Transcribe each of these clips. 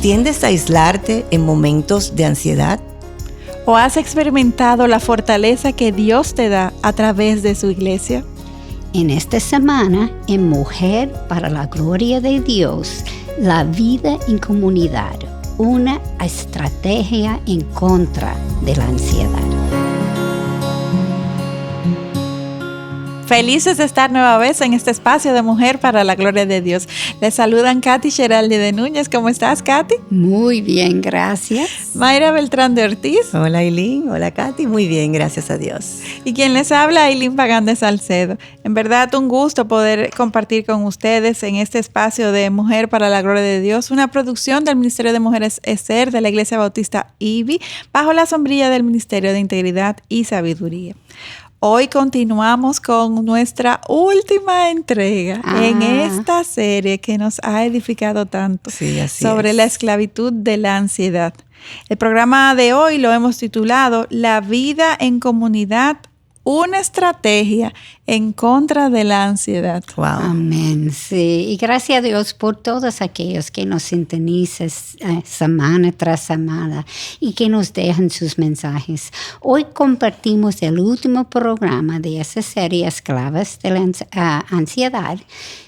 ¿Tiendes a aislarte en momentos de ansiedad? ¿O has experimentado la fortaleza que Dios te da a través de su iglesia? En esta semana, en Mujer para la Gloria de Dios, la vida en comunidad, una estrategia en contra de la ansiedad. Felices de estar nueva vez en este espacio de Mujer para la Gloria de Dios. Les saludan Katy Geraldi de Núñez. ¿Cómo estás, Katy? Muy bien, gracias. Mayra Beltrán de Ortiz. Hola, Aileen. Hola, Katy. Muy bien, gracias a Dios. Y quien les habla, Aileen Pagán de Salcedo. En verdad, un gusto poder compartir con ustedes en este espacio de Mujer para la Gloria de Dios, una producción del Ministerio de Mujeres ESER de la Iglesia Bautista IBI, bajo la sombrilla del Ministerio de Integridad y Sabiduría. Hoy continuamos con nuestra última entrega en esta serie que nos ha edificado tanto sobre la esclavitud de la ansiedad. El programa de hoy lo hemos titulado La vida en comunidad, una estrategia en contra de la ansiedad. Wow. Amén, sí. Y gracias a Dios por todos aquellos que nos sintonizan semana tras semana y que nos dejan sus mensajes. Hoy compartimos el último programa de esa serie Esclavas de la Ansiedad.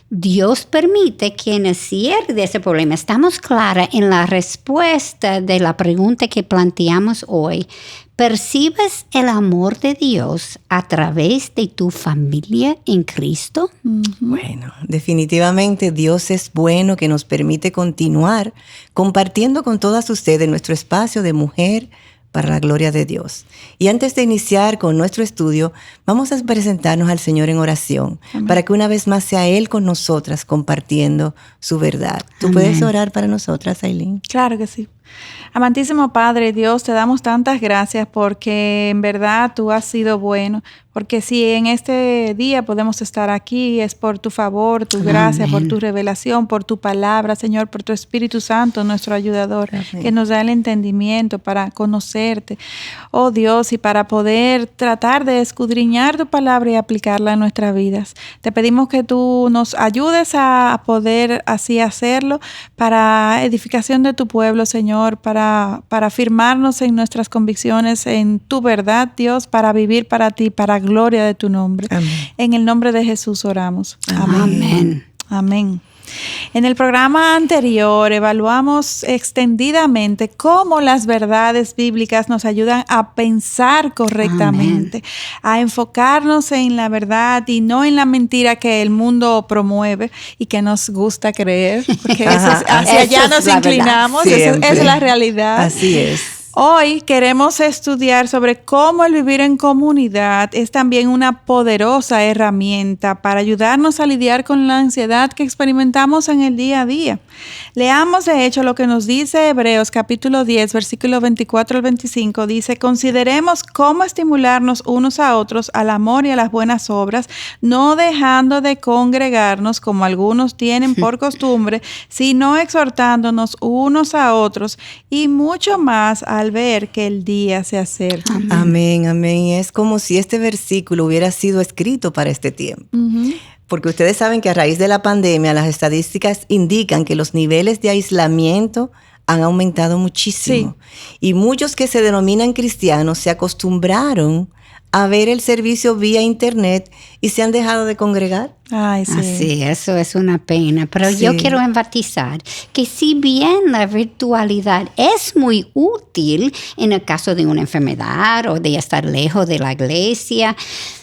Dios permite que en el cierre de ese problema estamos claras en la respuesta de la pregunta que planteamos hoy. ¿Percibes el amor de Dios a través de tu familia en Cristo? Bueno, definitivamente Dios es bueno, que nos permite continuar compartiendo con todas ustedes nuestro espacio de Mujer para la Gloria de Dios. Y antes de iniciar con nuestro estudio, vamos a presentarnos al Señor en oración. Amén. Para que una vez más sea Él con nosotras compartiendo su verdad. ¿Tú Amén. Puedes orar para nosotras, Aileen? Claro que sí. Amantísimo Padre Dios, te damos tantas gracias porque en verdad tú has sido bueno, porque si en este día podemos estar aquí es por tu favor, tu gracia, Amén. Por tu revelación, por tu palabra, Señor, por tu Espíritu Santo, nuestro ayudador, Amén. Que nos da el entendimiento para conocerte, oh Dios, y para poder tratar de escudriñar tu palabra y aplicarla en nuestras vidas. Te pedimos que tú nos ayudes a poder así hacerlo para edificación de tu pueblo, Señor, para afirmarnos en nuestras convicciones, en tu verdad, Dios, para vivir para ti, para gloria de tu nombre. Amén. En el nombre de Jesús oramos. Amén. Amén. Amén. En el programa anterior evaluamos extendidamente cómo las verdades bíblicas nos ayudan a pensar correctamente, Amén. A enfocarnos en la verdad y no en la mentira que el mundo promueve y que nos gusta creer, porque hacia allá nos inclinamos, esa es la realidad. Así es. Hoy queremos estudiar sobre cómo el vivir en comunidad es también una poderosa herramienta para ayudarnos a lidiar con la ansiedad que experimentamos en el día a día. Leamos de hecho lo que nos dice Hebreos capítulo 10, versículo 24 al 25. Dice: consideremos cómo estimularnos unos a otros al amor y a las buenas obras, no dejando de congregarnos como algunos tienen por costumbre, sino exhortándonos unos a otros, y mucho más al ver que el día se acerca. Amén, amén. Es como si este versículo hubiera sido escrito para este tiempo. Uh-huh. Porque ustedes saben que a raíz de la pandemia, las estadísticas indican que los niveles de aislamiento han aumentado muchísimo. Sí. Y muchos que se denominan cristianos se acostumbraron a ver el servicio vía internet y se han dejado de congregar. Ay, sí. Así, eso es una pena. Pero sí. Yo quiero enfatizar que si bien la virtualidad es muy útil en el caso de una enfermedad o de estar lejos de la iglesia,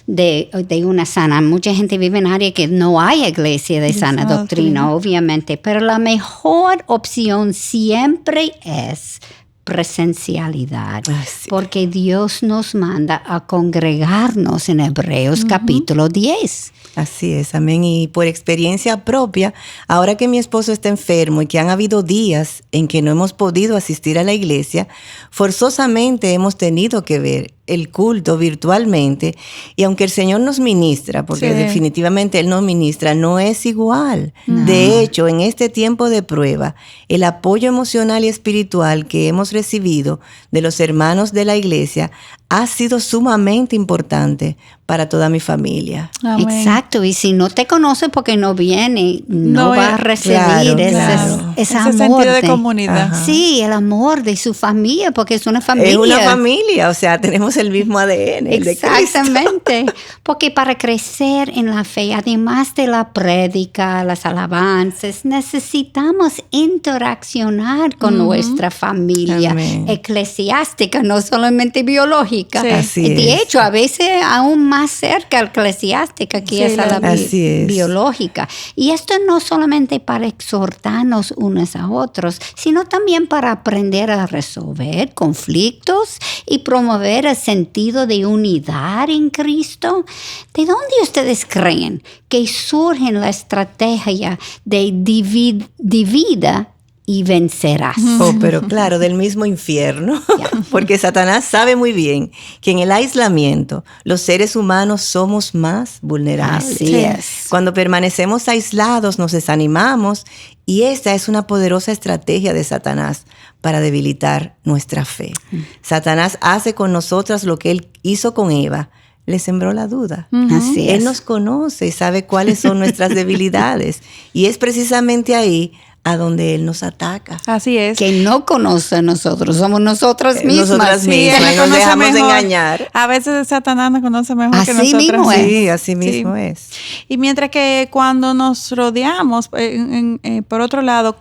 de una sana, mucha gente vive en áreas que no hay iglesia de sana doctrina, obviamente, pero la mejor opción siempre es presencialidad, porque Dios nos manda a congregarnos en Hebreos capítulo 10. Así es, amén. Y por experiencia propia, ahora que mi esposo está enfermo y que han habido días en que no hemos podido asistir a la iglesia, forzosamente hemos tenido que ver el culto virtualmente, y aunque el Señor nos ministra, porque definitivamente Él nos ministra, no es igual. No. De hecho, en este tiempo de prueba, el apoyo emocional y espiritual que hemos recibido de los hermanos de la iglesia ha sido sumamente importante para toda mi familia. Amén. Exacto, y si no te conoce porque no viene, no va a recibir ese amor. Sentido de comunidad. Ajá. Sí, el amor de su familia, porque es una familia. Es una familia, o sea, tenemos el mismo ADN. El de Cristo. Exactamente, porque para crecer en la fe, además de la prédica, las alabanzas, necesitamos interaccionar con nuestra familia eclesiástica, no solamente biológica. Sí. Así De es. hecho, a veces aún más cerca eclesiástica que es a la así es. biológica. Y esto no solamente para exhortarnos unos a otros, sino también para aprender a resolver conflictos y promover el sentido de unidad en Cristo. ¿De dónde ustedes creen que surge la estrategia de divida y vencerás? Oh, pero claro, del mismo infierno, porque Satanás sabe muy bien que en el aislamiento los seres humanos somos más vulnerables. Así es. Cuando permanecemos aislados nos desanimamos y esa es una poderosa estrategia de Satanás para debilitar nuestra fe. Satanás hace con nosotras lo que él hizo con Eva. Le sembró la duda. Así es. Él nos conoce y sabe cuáles son nuestras debilidades y es precisamente ahí a donde él nos ataca. Así es. Que no conoce a nosotros, somos nosotras mismas. Nosotras mismas, él y nos conoce dejamos mejor. engañar. A veces Satanás nos conoce mejor Así que nosotras. mismo es. Sí, así mismo es. Y mientras que cuando nos rodeamos, por otro lado,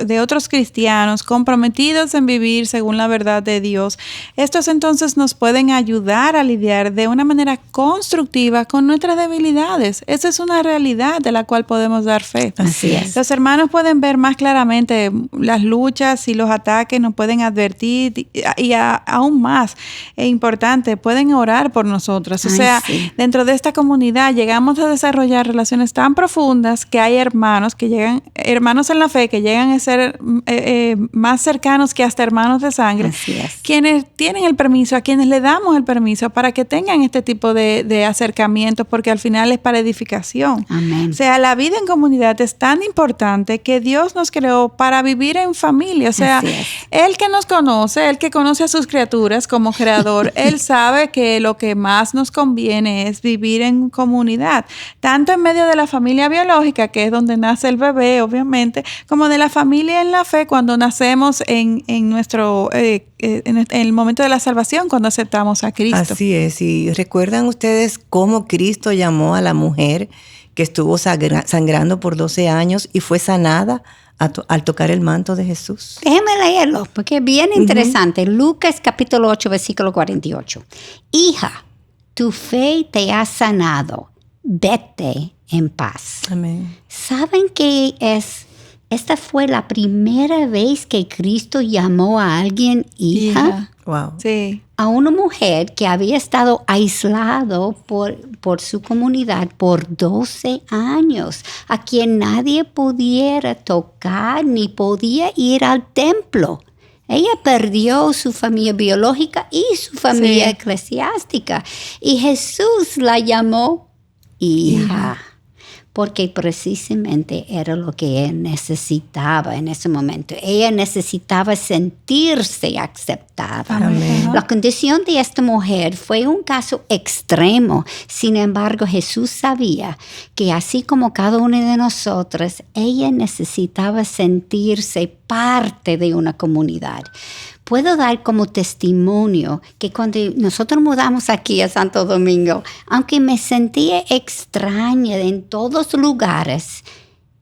de otros cristianos comprometidos en vivir según la verdad de Dios, estos entonces nos pueden ayudar a lidiar de una manera constructiva con nuestras debilidades. Esa es una realidad de la cual podemos dar fe. Así es. Los hermanos pueden ver más claramente las luchas y los ataques, nos pueden advertir y aún más, es importante, pueden orar por nosotros. O sea, sí. dentro de esta comunidad llegamos a desarrollar relaciones tan profundas que hay hermanos en la fe que llegan a ser más cercanos que hasta hermanos de sangre. Así es. Quienes tienen el permiso, a quienes le damos el permiso para que tengan este tipo de acercamientos, porque al final es para edificación. Amén. O sea, la vida en comunidad es tan importante que Dios nos creó para vivir en familia. O sea, Así es. Él que nos conoce, Él que conoce a sus criaturas como creador, Él sabe que lo que más nos conviene es vivir en comunidad, tanto en medio de la familia biológica, que es donde nace el bebé, obviamente, como de la familia en la fe cuando nacemos en el momento de la salvación, cuando aceptamos a Cristo. Así es. Y recuerdan ustedes cómo Cristo llamó a la mujer que estuvo sangrando por 12 años y fue sanada al tocar el manto de Jesús. Déjeme leerlo, porque es bien interesante. Lucas capítulo 8, versículo 48. Hija, tu fe te ha sanado. Vete en paz. Amén. ¿Saben qué es? Esta fue la primera vez que Cristo llamó a alguien hija. Wow. Sí. A una mujer que había estado aislado por su comunidad por 12 años, a quien nadie pudiera tocar ni podía ir al templo. Ella perdió su familia biológica y su familia eclesiástica. Y Jesús la llamó hija. Porque precisamente era lo que ella necesitaba en ese momento. Ella necesitaba sentirse aceptada. Amén. La condición de esta mujer fue un caso extremo. Sin embargo, Jesús sabía que así como cada una de nosotras, ella necesitaba sentirse parte de una comunidad. Puedo dar como testimonio que cuando nosotros mudamos aquí a Santo Domingo, aunque me sentía extraña en todos lugares,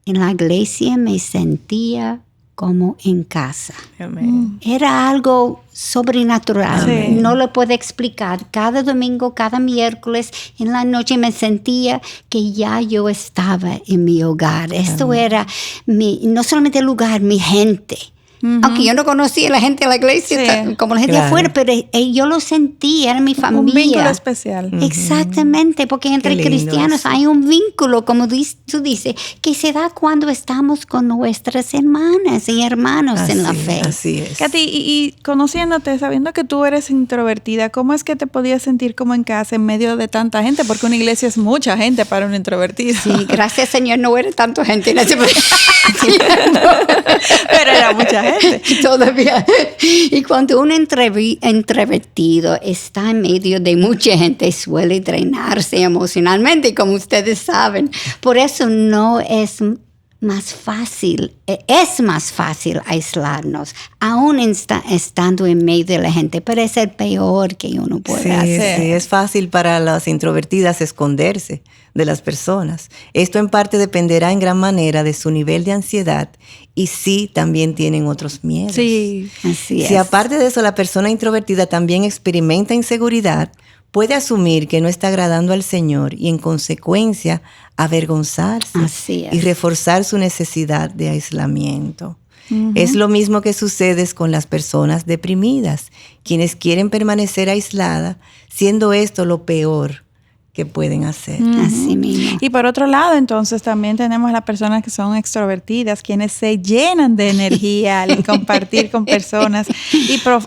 en la iglesia me sentía como en casa. Amén. Era algo sobrenatural. Sí. No lo puedo explicar. Cada domingo, cada miércoles, en la noche me sentía que ya yo estaba en mi hogar. Esto era no solamente el lugar, mi gente. Aunque yo no conocía a la gente de la iglesia como la gente de afuera, pero yo lo sentí, era mi familia. Un vínculo especial. Exactamente, porque entre cristianos eso. hay un vínculo, como tú dices, que se da cuando estamos con nuestras hermanas y hermanos en la fe. Así es. Katy, y conociéndote, sabiendo que tú eres introvertida, ¿cómo es que te podías sentir como en casa en medio de tanta gente? Porque una iglesia es mucha gente para un introvertido. Sí, gracias Señor, no era tanta gente en ese Pero era mucha gente. gente. Todavía. Y cuando un introvertido está en medio de mucha gente, suele drenarse emocionalmente, como ustedes saben. Por eso no es más fácil, es más fácil aislarnos, aún estando en medio de la gente, pero es el peor que uno puede hacer. Sí, es fácil para las introvertidas esconderse de las personas. Esto en parte dependerá en gran manera de su nivel de ansiedad y sí, también tienen otros miedos. Sí, así es. Si aparte de eso la persona introvertida también experimenta inseguridad, puede asumir que no está agradando al Señor y en consecuencia avergonzarse y reforzar su necesidad de aislamiento. Uh-huh. Es lo mismo que sucede con las personas deprimidas, quienes quieren permanecer aisladas, siendo esto lo peor que pueden hacer. Así mismo. Y por otro lado, entonces, también tenemos a las personas que son extrovertidas, quienes se llenan de energía al compartir con personas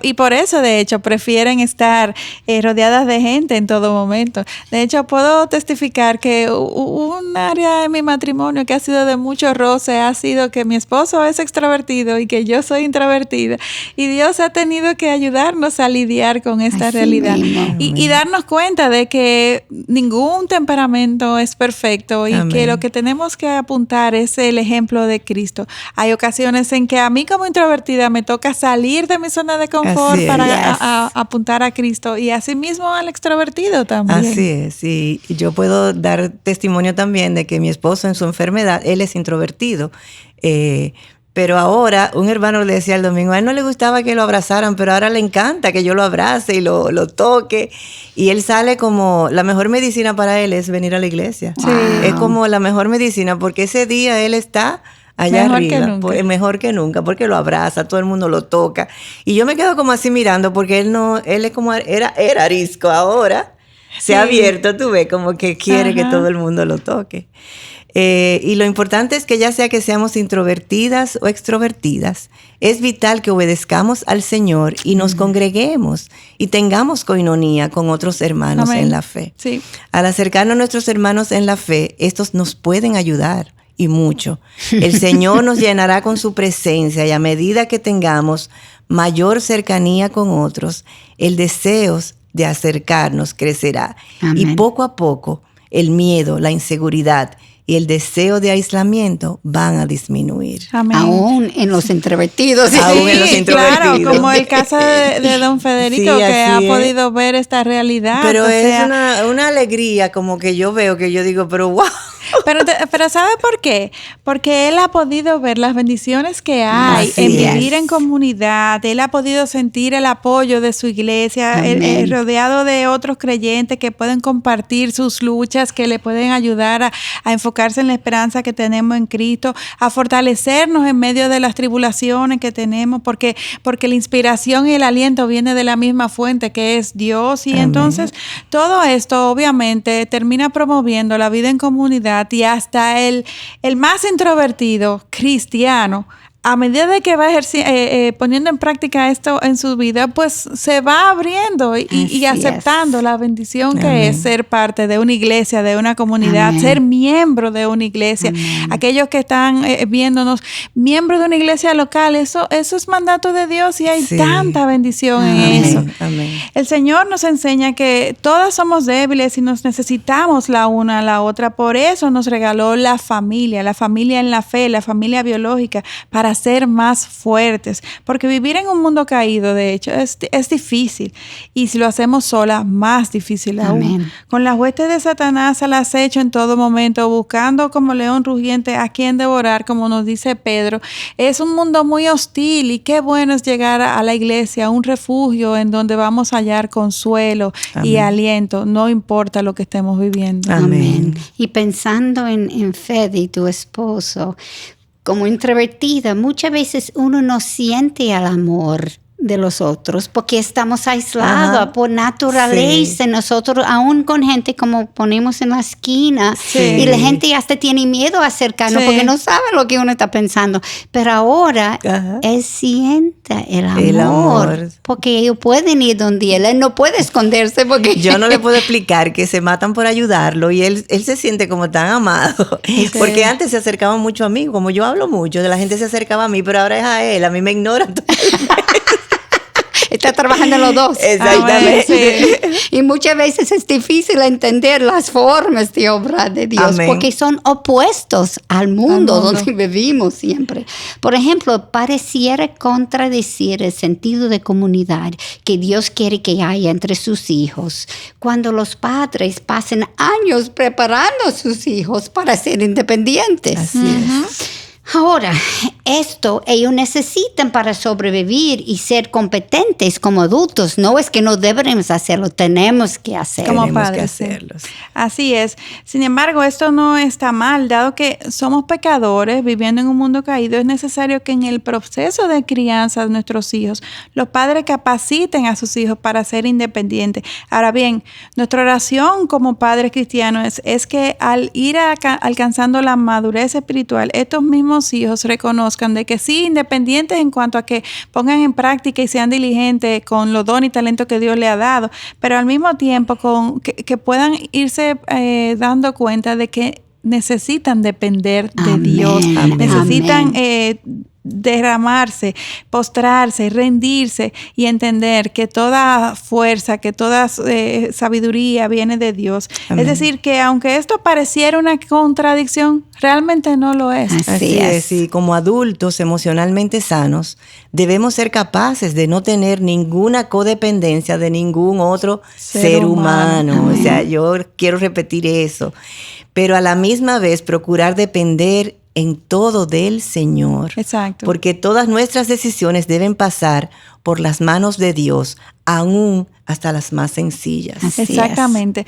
y por eso, de hecho, prefieren estar rodeadas de gente en todo momento. De hecho, puedo testificar que un área de mi matrimonio que ha sido de mucho roce ha sido que mi esposo es extrovertido y que yo soy introvertida. Y Dios ha tenido que ayudarnos a lidiar con esta así realidad y darnos cuenta de que ningún temperamento es perfecto y que lo que tenemos que apuntar es el ejemplo de Cristo. Hay ocasiones en que a mí como introvertida me toca salir de mi zona de confort para apuntar a Cristo y asimismo al extrovertido también. Así es, y yo puedo dar testimonio también de que mi esposo en su enfermedad, él es introvertido, pero ahora, un hermano le decía el domingo, a él no le gustaba que lo abrazaran, pero ahora le encanta que yo lo abrace y lo toque. Y él sale como, la mejor medicina para él es venir a la iglesia. Sí. Es como la mejor medicina, porque ese día él está allá mejor que nunca, porque lo abraza, todo el mundo lo toca. Y yo me quedo como así mirando, porque él es como, era arisco, ahora se ha abierto, tú ves, como que quiere que todo el mundo lo toque. Y lo importante es que ya sea que seamos introvertidas o extrovertidas, es vital que obedezcamos al Señor y nos congreguemos y tengamos coinonía con otros hermanos en la fe. Sí. Al acercarnos a nuestros hermanos en la fe, estos nos pueden ayudar y mucho. El Señor nos llenará con su presencia y a medida que tengamos mayor cercanía con otros, el deseo de acercarnos crecerá. Amén. Y poco a poco el miedo, la inseguridad y el deseo de aislamiento van a disminuir. Amén. Aún en los introvertidos. Aún en los introvertidos. Claro, como el caso de don Federico, que ha podido ver esta realidad. Pero es una alegría como que yo veo, que yo digo, pero wow. Pero ¿sabe por qué? Porque él ha podido ver las bendiciones que hay en vivir en comunidad. Él ha podido sentir el apoyo de su iglesia, rodeado de otros creyentes que pueden compartir sus luchas, que le pueden ayudar a enfocarse en la esperanza que tenemos en Cristo, a fortalecernos en medio de las tribulaciones que tenemos, porque la inspiración y el aliento viene de la misma fuente que es Dios. Y entonces todo esto obviamente termina promoviendo la vida en comunidad. Y hasta el más introvertido cristiano, a medida de que va poniendo en práctica esto en su vida, pues se va abriendo y aceptando la bendición que es ser parte de una iglesia, de una comunidad, ser miembro de una iglesia. Aquellos que están viéndonos, miembros de una iglesia local, eso es mandato de Dios y hay tanta bendición en eso. El Señor nos enseña que todas somos débiles y nos necesitamos la una a la otra. Por eso nos regaló la familia en la fe, la familia biológica, para ser más fuertes, porque vivir en un mundo caído, de hecho, es difícil, y si lo hacemos sola, más difícil aún. Con las huestes de Satanás al acecho en todo momento, buscando como león rugiente a quien devorar, como nos dice Pedro, es un mundo muy hostil, y qué bueno es llegar a la iglesia, a un refugio en donde vamos a hallar consuelo y aliento, no importa lo que estemos viviendo. Amén. Y pensando en Fede y tu esposo, como introvertida, muchas veces uno no siente el amor de los otros porque estamos aislados. Ajá. Por naturaleza. Sí. Nosotros, aún con gente como ponemos en la esquina, sí. y la gente hasta tiene miedo a acercarnos, sí. porque no sabe lo que uno está pensando. Pero ahora Ajá. él siente el amor, porque ellos pueden ir donde él no puede esconderse. Porque yo no le puedo explicar que se matan por ayudarlo y él se siente como tan amado. Sí. Porque antes se acercaban mucho a mí, como yo hablo mucho, de la gente se acercaba a mí, pero ahora es a él, a mí me ignoran totalmente. Está trabajando los dos. Exactamente. Sí. Y muchas veces es difícil entender las formas de obra de Dios. Amén. Porque son opuestos al mundo donde vivimos siempre. Por ejemplo, pareciera contradecir el sentido de comunidad que Dios quiere que haya entre sus hijos cuando los padres pasen años preparando a sus hijos para ser independientes. Así es. Ahora, esto ellos necesitan para sobrevivir y ser competentes como adultos. No es que no deberemos hacerlo, tenemos que hacerlo. Como padres, sí. Así es. Sin embargo, esto no está mal, dado que somos pecadores viviendo en un mundo caído. Es necesario que en el proceso de crianza de nuestros hijos, los padres capaciten a sus hijos para ser independientes. Ahora bien, nuestra oración como padres cristianos es que al ir alcanzando la madurez espiritual, estos mismos hijos reconozcan de que sí, independientes en cuanto a que pongan en práctica y sean diligentes con los dones y talentos que Dios le ha dado, pero al mismo tiempo que puedan irse dando cuenta de que necesitan depender de Amén. Dios, Amén. necesitan derramarse, postrarse, rendirse y entender que toda fuerza, que toda sabiduría viene de Dios. Amén. Es decir, que aunque esto pareciera una contradicción, realmente no lo es. Así es. Y como adultos emocionalmente sanos, debemos ser capaces de no tener ninguna codependencia de ningún otro ser humano. O sea, yo quiero repetir eso. Pero a la misma vez procurar depender en todo del Señor. Exacto. Porque todas nuestras decisiones deben pasar por las manos de Dios, aún hasta las más sencillas. Así Exactamente.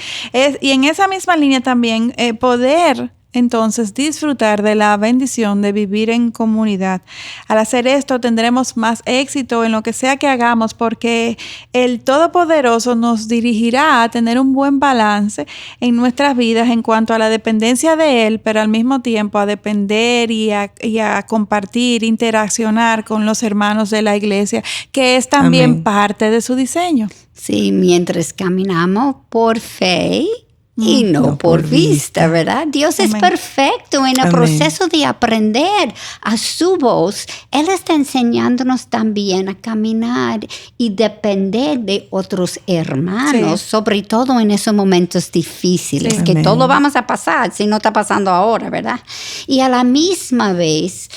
Y en esa misma línea también poder entonces disfrutar de la bendición de vivir en comunidad. Al hacer esto tendremos más éxito en lo que sea que hagamos, porque el Todopoderoso nos dirigirá a tener un buen balance en nuestras vidas en cuanto a la dependencia de Él, pero al mismo tiempo a depender y a compartir, interaccionar con los hermanos de la iglesia, que es también Amén. Parte de su diseño. Sí, mientras caminamos por fe y no por vista, ¿verdad? Dios Amén. Es perfecto en el Amén. Proceso de aprender a su voz. Él está enseñándonos también a caminar y depender de otros hermanos, sí. sobre todo en esos momentos difíciles, sí. que Amén. Todo vamos a pasar, si no está pasando ahora, ¿verdad? Y a la misma vez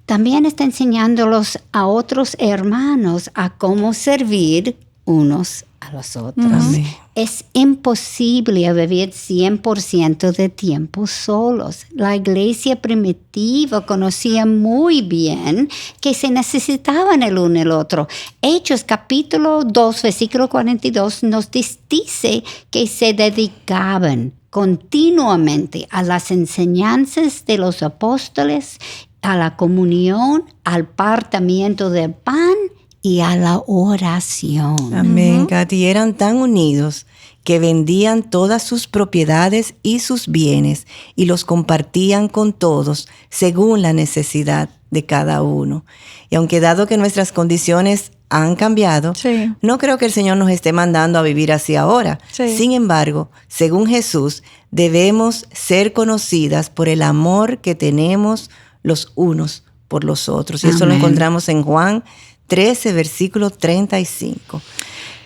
también está enseñándolos a otros hermanos a cómo servir unos a los otros. Amén. Es imposible vivir 100% de tiempo solos. La iglesia primitiva conocía muy bien que se necesitaban el uno el otro. Hechos capítulo 2, versículo 42 nos dice que se dedicaban continuamente a las enseñanzas de los apóstoles, a la comunión, al partimiento del pan y a la oración. Amén, Katy. Eran tan unidos que vendían todas sus propiedades y sus bienes y los compartían con todos según la necesidad de cada uno. Y aunque dado que nuestras condiciones han cambiado, sí. no creo que el Señor nos esté mandando a vivir así ahora. Sí. Sin embargo, según Jesús, debemos ser conocidas por el amor que tenemos los unos por los otros. Y Amén. Eso lo encontramos en Juan 13, versículo 35.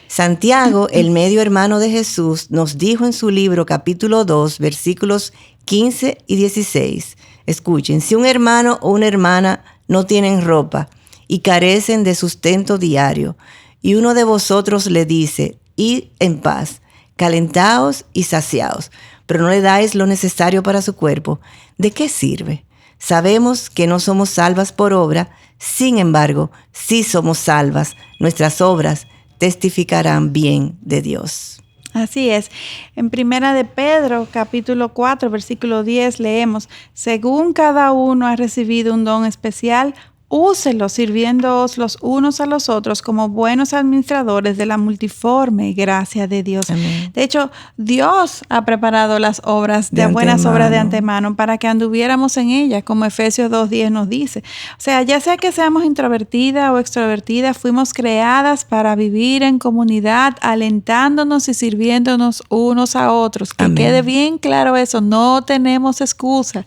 Santiago, el medio hermano de Jesús, nos dijo en su libro capítulo 2, versículos 15 y 16. Escuchen, si un hermano o una hermana no tienen ropa y carecen de sustento diario, y uno de vosotros le dice, id en paz, calentaos y saciaos, pero no le dais lo necesario para su cuerpo, ¿de qué sirve? Sabemos que no somos salvas por obra, sin embargo, sí somos salvas. Nuestras obras testificarán bien de Dios. Así es. En Primera de Pedro, capítulo 4, versículo 10, leemos, según cada uno ha recibido un don especial, úselos sirviéndoos los unos a los otros como buenos administradores de la multiforme gracia de Dios. Amén. De hecho, Dios ha preparado las obras de buenas obras de antemano para que anduviéramos en ellas, como Efesios 2:10 nos dice. O sea, ya sea que seamos introvertidas o extrovertidas, fuimos creadas para vivir en comunidad, alentándonos y sirviéndonos unos a otros. Que quede bien claro eso, no tenemos excusa.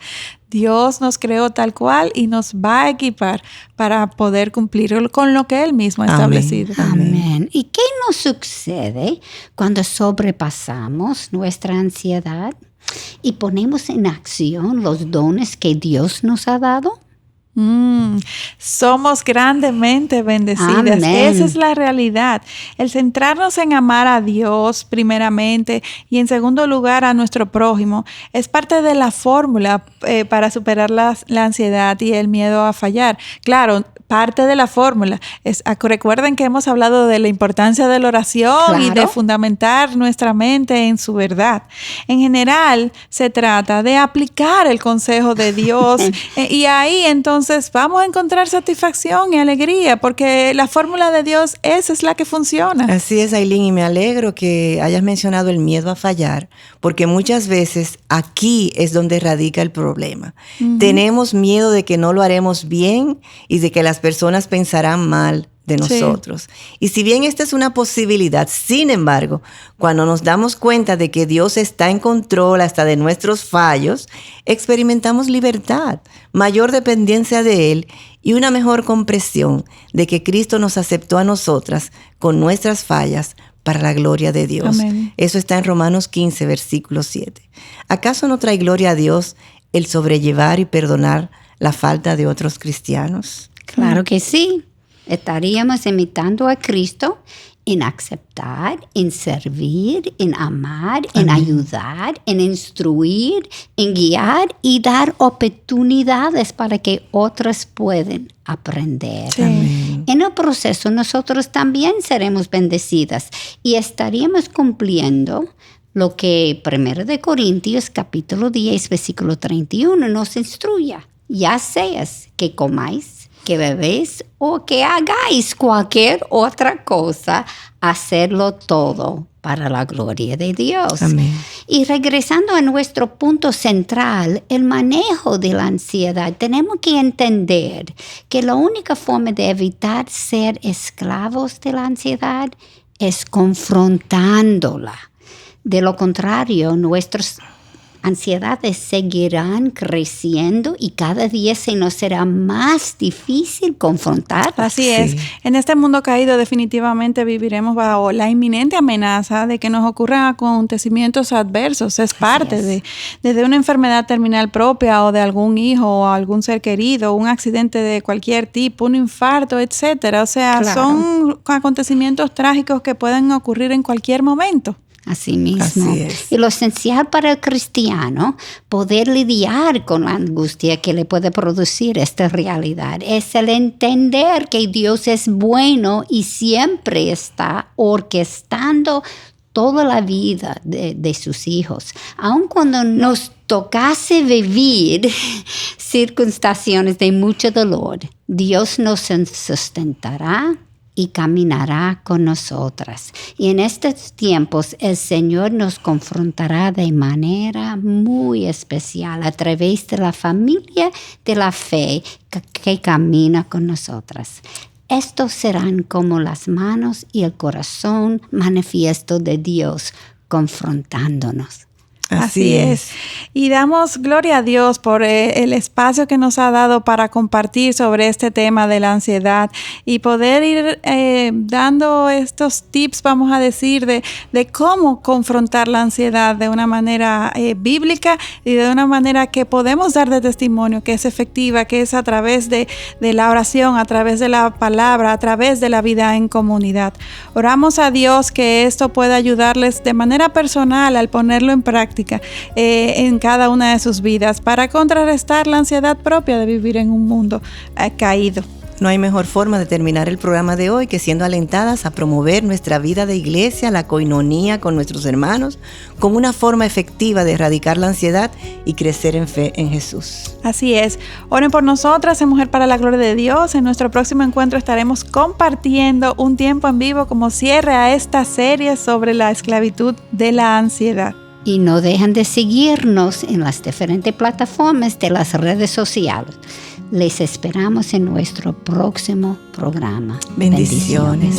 Dios nos creó tal cual y nos va a equipar para poder cumplir con lo que Él mismo ha establecido. Amén. ¿Y qué nos sucede cuando sobrepasamos nuestra ansiedad y ponemos en acción los dones que Dios nos ha dado? Somos grandemente bendecidas. Amén. Esa es la realidad. El centrarnos en amar a Dios primeramente y en segundo lugar a nuestro prójimo es parte de la fórmula para superar la ansiedad y el miedo a fallar. Claro, parte de la fórmula. Recuerden que hemos hablado de la importancia de la oración y de fundamentar nuestra mente en su verdad. En general, se trata de aplicar el consejo de Dios y ahí entonces vamos a encontrar satisfacción y alegría porque la fórmula de Dios, esa es la que funciona. Así es, Ailín, y me alegro que hayas mencionado el miedo a fallar, porque muchas veces aquí es donde radica el problema. Tenemos miedo de que no lo haremos bien y de que las personas pensarán mal de nosotros. Sí. Y si bien esta es una posibilidad, sin embargo, cuando nos damos cuenta de que Dios está en control hasta de nuestros fallos, experimentamos libertad, mayor dependencia de Él y una mejor comprensión de que Cristo nos aceptó a nosotras con nuestras fallas para la gloria de Dios. Amén. Eso está en Romanos 15, versículo 7. ¿Acaso no trae gloria a Dios el sobrellevar y perdonar la falta de otros cristianos? Claro que sí. Estaríamos imitando a Cristo en aceptar, en servir, en amar, en ayudar, en instruir, en guiar y dar oportunidades para que otros puedan aprender. Sí. En el proceso nosotros también seremos bendecidas y estaríamos cumpliendo lo que 1 Corintios capítulo 10 versículo 31 nos instruye. Ya seas que comáis, que bebéis o que hagáis cualquier otra cosa, hacerlo todo para la gloria de Dios. Amén. Y regresando a nuestro punto central, el manejo de la ansiedad, tenemos que entender que la única forma de evitar ser esclavos de la ansiedad es confrontándola. De lo contrario, nuestras ansiedades seguirán creciendo y cada día se nos será más difícil confrontarlas. Así es. En este mundo caído definitivamente viviremos bajo la inminente amenaza de que nos ocurran acontecimientos adversos. Es parte desde una enfermedad terminal propia o de algún hijo o algún ser querido, un accidente de cualquier tipo, un infarto, etcétera. O sea, son acontecimientos trágicos que pueden ocurrir en cualquier momento. Así mismo. Así es. Y lo esencial para el cristiano, poder lidiar con la angustia que le puede producir esta realidad, es el entender que Dios es bueno y siempre está orquestando toda la vida de sus hijos. Aun cuando nos tocase vivir circunstancias de mucho dolor, Dios nos sustentará y caminará con nosotras. Y en estos tiempos el Señor nos confrontará de manera muy especial a través de la familia de la fe que camina con nosotras. Estos serán como las manos y el corazón manifiesto de Dios confrontándonos. Así es. Y damos gloria a Dios por el espacio que nos ha dado para compartir sobre este tema de la ansiedad y poder ir dando estos tips, vamos a decir, de cómo confrontar la ansiedad de una manera bíblica y de una manera que podemos dar de testimonio, que es efectiva, que es a través de la oración, a través de la palabra, a través de la vida en comunidad. Oramos a Dios que esto pueda ayudarles de manera personal al ponerlo en práctica en cada una de sus vidas para contrarrestar la ansiedad propia de vivir en un mundo caído. No hay mejor forma de terminar el programa de hoy que siendo alentadas a promover nuestra vida de iglesia, la coinonía con nuestros hermanos, como una forma efectiva de erradicar la ansiedad y crecer en fe en Jesús. Así es. Oren por nosotras en Mujer para la Gloria de Dios. En nuestro próximo encuentro estaremos compartiendo un tiempo en vivo como cierre a esta serie sobre la esclavitud de la ansiedad. Y no dejen de seguirnos en las diferentes plataformas de las redes sociales. Les esperamos en nuestro próximo programa. Bendiciones.